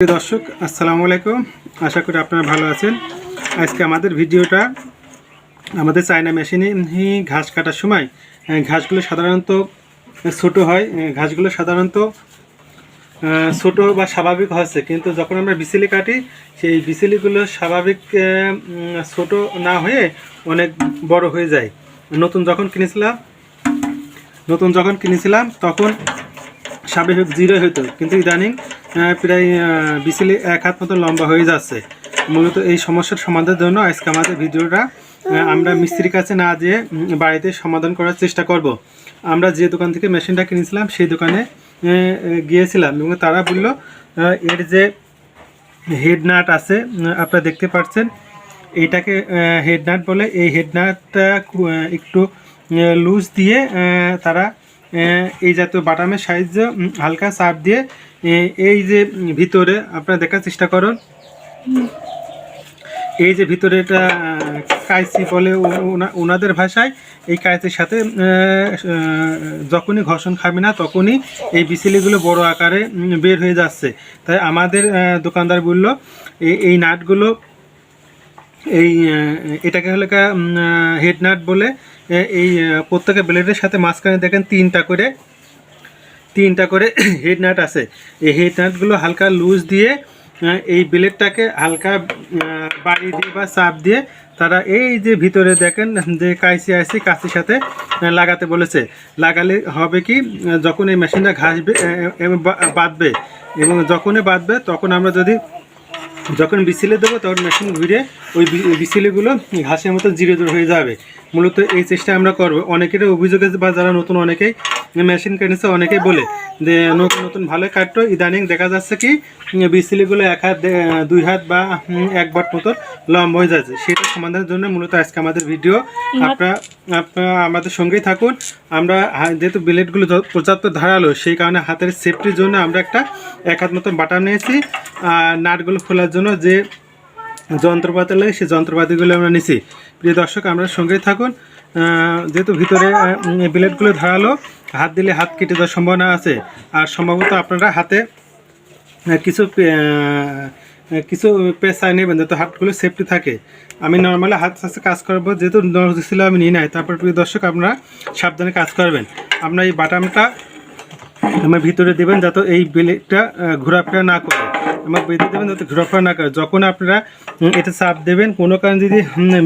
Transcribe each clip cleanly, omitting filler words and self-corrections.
প্রিয় দর্শক, আসসালামু আলাইকুম। আশা করি আপনারা ভালো আছেন। আজকে আমাদের ভিডিওটা আমাদের চায়না মেশিনে ঘাস কাটার সময় ঘাসগুলো সাধারণত ছোট হয়। ঘাসগুলো সাধারণত ছোট বা স্বাভাবিক হচ্ছে, কিন্তু যখন আমরা বিচেলি কাটি সেই বিচেলিগুলো স্বাভাবিক ছোট না হয়ে অনেক বড় হয়ে যায়। নতুন যখন কিনেছিলাম তখন স্বাভাবিক জিরো হতো, কিন্তু ইদানিং প্রায় বিচেলি এক হাত মতো লম্বা হয়ে যাচ্ছে। মূলত এই সমস্যার সমাধানের জন্য আজকে আমাদের ভিডিওটা আমরা মিস্ত্রির কাছে না যেয়ে বাড়িতে সমাধান করার চেষ্টা করব। আমরা যে দোকান থেকে মেশিনটা কিনেছিলাম সেই দোকানে গিয়েছিলাম এবং তারা বলল এর যে হেড নাট আছে আপনারা দেখতে পাচ্ছেন, এইটাকে হেড নাট বলে। এই হেড নাটটা একটু লুজ দিয়ে তারা এই জাতীয় বাটামের সাইজে হালকা চাপ দিয়ে এই যে ভিতরে আপনারা দেখার চেষ্টা করুন, এই যে ভিতরে এটা কাঁচি বলে ওনাদের ভাষায়। এই কাঁচির সাথে যখনই ঘর্ষণ খাবে না তখনই এই বিচেলিগুলো বড় আকারে বের হয়ে যাচ্ছে। তাই আমাদের দোকানদার বলল এই নাটগুলো এটাকে হলো হেড নাট বলে। এই প্রত্যেকের ব্লেডের সাথে মাঝখানে দেখেন তিনটা করে হেড নাট আছে। এই হেড নাটগুলো হালকা লুজ দিয়ে এই ব্লেডটাকে হালকা বাড়ি দিয়ে বা চাপ দিয়ে তারা এই যে ভিতরে দেখেন যে কাঁচি আছে কাঁচির সাথে লাগাতে বলেছে। লাগালে হবে কি, যখন এই মেশিনটা ঘাসবে বাঁধবে এবং যখনই বাঁধবে তখন আমরা যখন বিচেলি দেবো তখন মেশিন ঘুরে ওই বিচেলিগুলো ঘাসের মতো জিরো হয়ে যাবে। মূলত এই চেষ্টা আমরা করবো। অনেকের অভিযোগ আছে বা যারা নতুন অনেকেই মেশিন কিনেছে অনেকেই বলে যে নতুন ভালোই কাটতো, ইদানিং দেখা যাচ্ছে কি বিচেলিগুলো এক হাত দুই হাত বা এক বাট মতো লম্বা হয়ে যাচ্ছে। সেটা সমাধানের জন্য মূলত আজকে আমাদের ভিডিও। আপনারা আমাদের সঙ্গেই থাকুন। আমরা যেহেতু ব্লেডগুলো পর্যাপ্ত ধারালো, সেই কারণে হাতের সেফটির জন্য আমরা এক হাত মতো বাটাম নিয়েছি। আর নাটগুলো খোলার জন্য যে যন্ত্রপাতি লাগে সেই যন্ত্রপাতিগুলো আমরা নিছি। প্রিয় দর্শক, আমরা সঙ্গেই থাকুন। যেহেতু ভিতরে ব্লেডগুলো ধারালো, হাত দিলে হাত কেটে যাওয়ার সম্ভাবনা আছে। আর সম্ভবত আপনারা হাতে কিছু পেঁচায় নেবেন যাতে হাতগুলো সেফটি থাকে। আমি নর্মালি হাত কাছে কাজ করবো, যেহেতু নর্মাল ছিল আমি নিয়ে নাই। তারপর প্রিয় দর্শক, আপনারা সাবধানে কাজ করবেন। আপনারা এই বাটামটা আমার ভিতরে দেবেন যাতে এই ব্লেডটা ঘোরাফেরা না করে। আমার বেঁধে দেবেন যাতে ঘোরাফেরা না করে। যখন আপনারা এটা চাপ দেবেন, কোনো কারণে যদি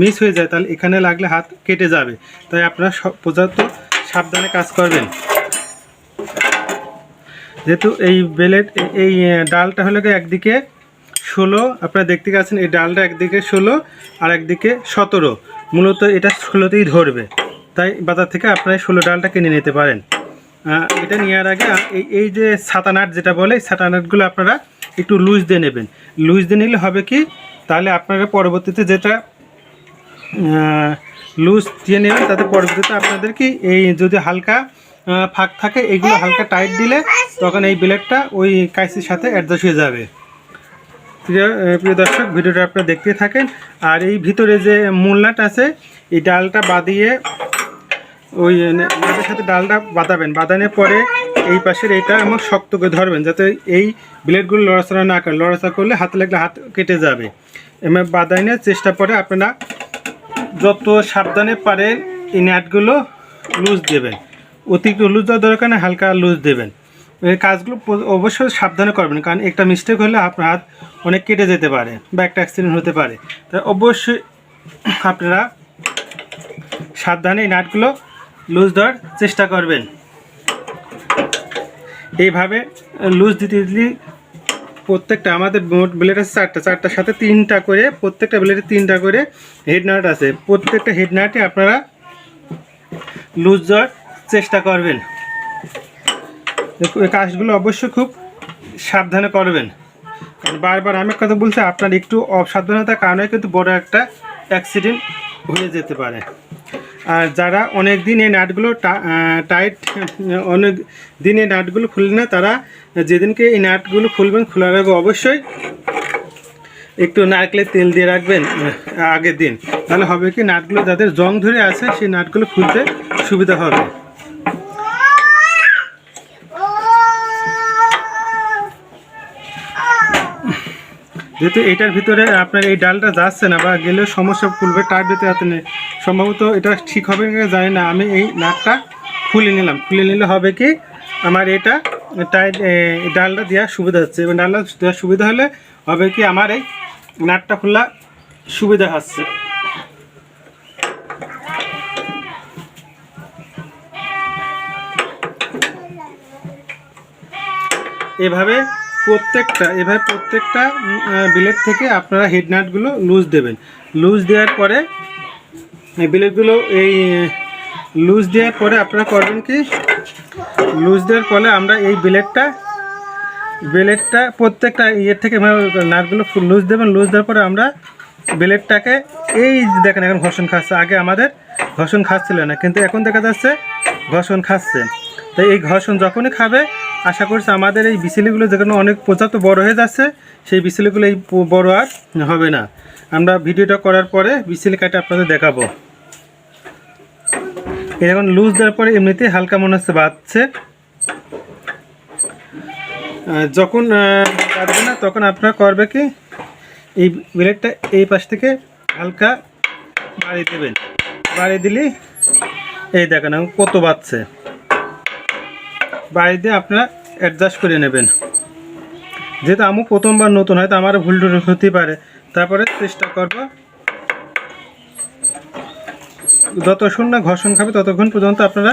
মিস হয়ে যায় তাহলে এখানে লাগলে হাত কেটে যাবে। তাই আপনারা পর্যাপ্ত সাবধানে কাজ করবেন। যেহেতু এই ব্লেড এই ডালটা হলো একদিকে 16, আপনারা দেখতে পাচ্ছেন এই ডালটা একদিকে 16 আর একদিকে 17। মূলত এটা 16তেই ধরবে, তাই বাজার থেকে আপনারা 16 ডালটা কিনে নিতে পারেন। এটা নেওয়ার আগে এই যে ছাতা নাট যেটা বলে, এই ছাতা নাটগুলো আপনারা একটু লুজ দিয়ে নেবেন। লুজ দিয়ে নিলে হবে কি, তাহলে আপনারা পরবর্তীতে যেটা লুজ দিয়ে নেবেন তাতে পরবর্তীতে আপনাদের কি এই যদি হালকা ফাঁক থাকে এইগুলো হালকা টাইট দিলে তখন এই ব্লেডটা ওই কাঁচির সাথে অ্যাডজাস্ট হয়ে যাবে। প্রিয় দর্শক, ভিডিওটা আপনারা দেখতে থাকেন। আর এই ভিতরে যে মূল নাট আছে, এই ডালটা বাঁধিয়ে ওই নাটের সাথে ডালটা বাঁধানোর পরে এই পাশের এইটা এবং শক্ত করে ধরবেন যাতে এই ব্লেডগুলো লড়াচড়া না করে। লড়াচড়া করলে হাতে লাগলে হাত কেটে যাবে। এবার বাঁধানোর চেষ্টা করে আপনারা যত সাবধানে পারেন এই নাটগুলো লুজ দেবেন। অতিরিক্ত লুজ দেওয়ার দরকার না, হালকা লুজ দেবেন। এই কাজগুলো অবশ্যই সাবধানে করবেন, কারণ একটা মিস্টেক হলে আপনার হাত অনেক কেটে যেতে পারে বা একটা অ্যাক্সিডেন্ট হতে পারে। তাই অবশ্যই আপনারা সাবধানে এই নাটগুলো লুজ দেওয়ার চেষ্টা করবেন। এইভাবে লুজ দিতে প্রত্যেকটা আমাদের ব্লেড আছে চারটার সাথে 3টা করে, প্রত্যেকটা ব্লেডে 3টা করে হেড নাট আছে। প্রত্যেকটা হেড নাটে আপনারা লুজ দেওয়ার চেষ্টা করবেন। এই কাজগুলো অবশ্যই খুব সাবধানে করবেন। বারবার আমি কথা বলছি, আপনার একটু অসাবধানতার কারণে কিন্তু বড় একটা অ্যাক্সিডেন্ট হয়ে যেতে পারে। আর যারা অনেক দিন এই নাটগুলো অনেক দিন এই নাটগুলো খুলবে না, তারা যেদিনকে এই নাটগুলো খুলবেন খোলার আগে অবশ্যই একটু নারকেলের তেল দিয়ে রাখবেন আগের দিন। তাহলে হবে কি, নাটগুলো যাদের জং ধরে আছে সেই নাটগুলো খুলতে সুবিধা হবে। যেহেতু এটার ভিতরে আপনার এই ডালটা যাচ্ছে না বা গেলেও সমস্যা খুলবে, টাইট দিতে হাতে নেই, সম্ভবত এটা ঠিক হবে কিনা জানি না। আমি এই নাটটা খুলে নিলাম, খুলে নিলে হবে কি আমার এটা টাইট ডালটা দেওয়ার সুবিধা হচ্ছে। এবং ডালটা দেওয়ার সুবিধা হলে হবে কি আমার এই নাটটা খোলা সুবিধা হচ্ছে। এভাবে প্রত্যেকটা বিলেট থেকে আপনারা হেড নাটগুলো লুজ দেবেন। লুজ দেওয়ার পরে এই বিলেটগুলো লুজ দেওয়ার পরে আপনারা করবেন কি, লুজ দেওয়ার পরে আমরা এই বিলেটটা প্রত্যেকটা ইয়ের থেকে নাটগুলো লুজ দেবেন। লুজ দেওয়ার পরে আমরা বিলেটটাকে এই দেখেন এখন ঘর্ষণ খাচ্ছে, আগে আমাদের ঘর্ষণ খাচ্ছিল না, কিন্তু এখন দেখা যাচ্ছে ঘর্ষণ খাচ্ছে। তাই এই ঘর্ষণ যখনই খাবে আশা করছি আমাদের এই বিচেলিগুলো যেখানে অনেক পর্যাপ্ত বড় হয়ে যাচ্ছে, সেই বিচেলিগুলো এই বড় আর হবে না। আমরা ভিডিওটা করার পরে বিচেলি কাটে আপনাদের দেখাবো। এখন লুজ দেওয়ার পরে এমনিতেই হালকা মনে হচ্ছে বাজছে। যখন বাজবে না তখন আপনারা করবে কি এই ব্লেডটা এই পাশ থেকে হালকা বাড়িয়ে দেবেন। বাড়িয়ে দিলে এই দেখেন কত বাজছে, বাড়ি দিয়ে আপনারা অ্যাডজাস্ট করে নেবেন। যেহেতু আমি প্রথমবার নতুন, হয়তো আমার ভুল টুল হতে পারে, তারপরে চেষ্টা করব যতক্ষণ না ঘর্ষণ খাবে ততক্ষণ পর্যন্ত আপনারা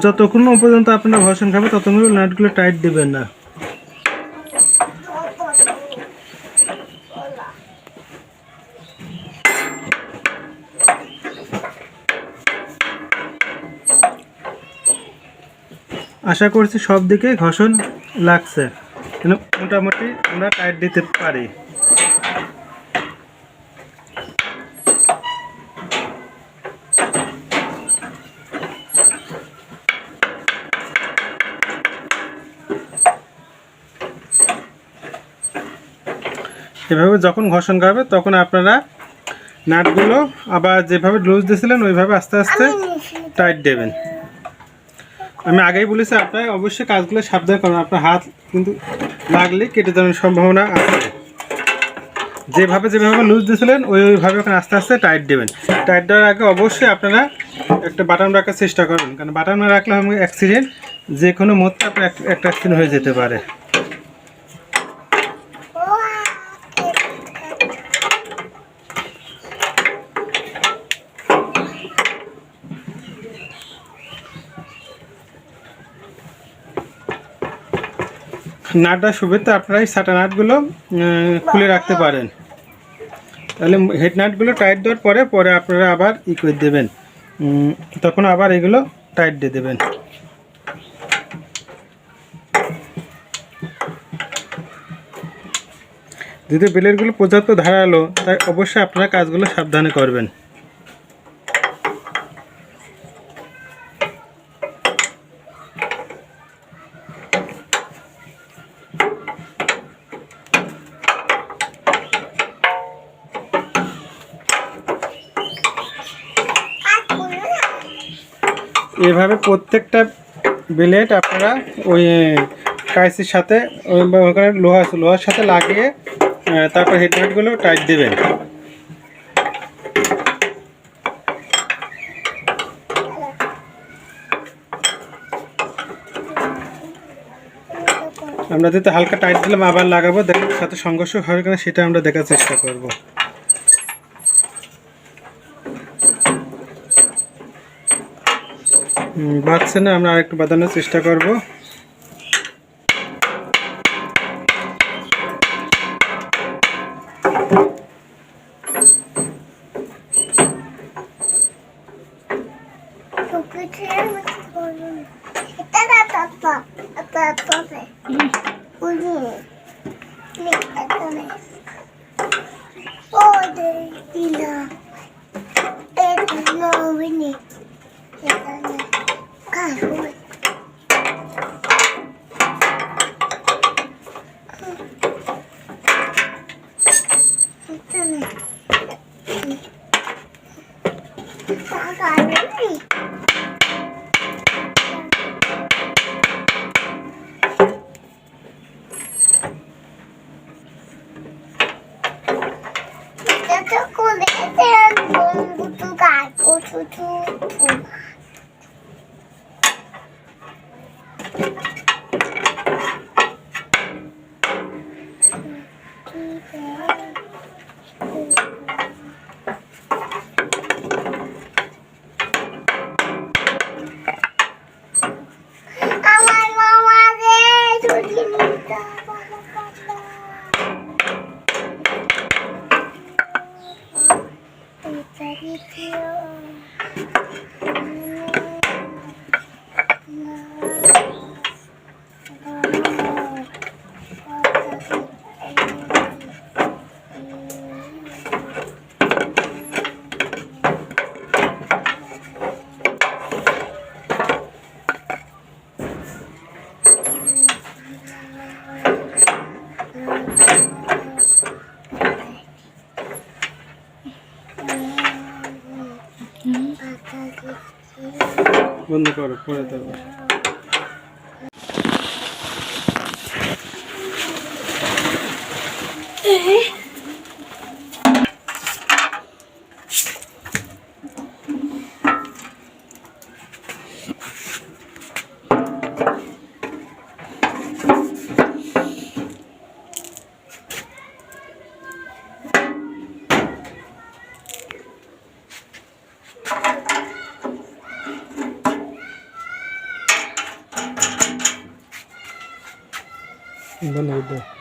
যতক্ষণ পর্যন্ত আপনারা ঘর্ষণ খাবে ততক্ষণ নাটগুলো টাইট দেবেন না। আশা করছি সব দিকে ঘর্ষণ লাগছে, মোটামুটি আমরা টাইট দিতে পারি। এভাবে যখন ঘর্ষণ খাবে তখন আপনারা নাটগুলো আবার যেভাবে লুজ দিয়েছিলেন ওইভাবে আস্তে আস্তে টাইট দেবেন। আমি আগেই বলেছি আপনারা অবশ্যই কাজগুলো সাবধান করবেন, আপনার হাত কিন্তু লাগলে কেটে যাওয়ার সম্ভাবনা আছে। যেভাবে লুজ দিয়েছিলেন ওইভাবে ওখানে আস্তে আস্তে টাইট দেবেন। টাইট দেওয়ার আগে অবশ্যই আপনারা একটা বাটন রাখার চেষ্টা করবেন, কারণ বাটন না রাখলে আমি অ্যাক্সিডেন্ট যে কোনো মুহূর্তে আপনার একটা অ্যাক্সিডেন্ট হয়ে যেতে পারে। নাটটা সুবিধা আপনারা এই সাটা নাটগুলো খুলে রাখতে পারেন। তাহলে হেড নাটগুলো টাইট দেওয়ার পরে আপনারা আবার করে দেবেন, তখন আবার এগুলো টাইট দিয়ে দেবেন। যদি বেলেটগুলো পর্যাপ্ত ধারালো তাই অবশ্যই আপনারা কাজগুলো সাবধানে করবেন। এভাবে প্রত্যেকটা ব্লেড আপনারা ওই কাঁচির সাথে ওখানে লোহার সাথে লাগিয়ে তারপর হেডলাইটগুলো টাইট দেবেন। আমরা যেহেতু হালকা টাইট দিলাম আবার লাগাবো, দেখেন সাথে সংঘর্ষ হয় কিনা সেটা আমরা দেখার চেষ্টা করব। বাড়ছে না, আমরা আরেকটু বাঁধানোর চেষ্টা করব। বন্ধ করো, পরে দেবো। ধন্যবাদ।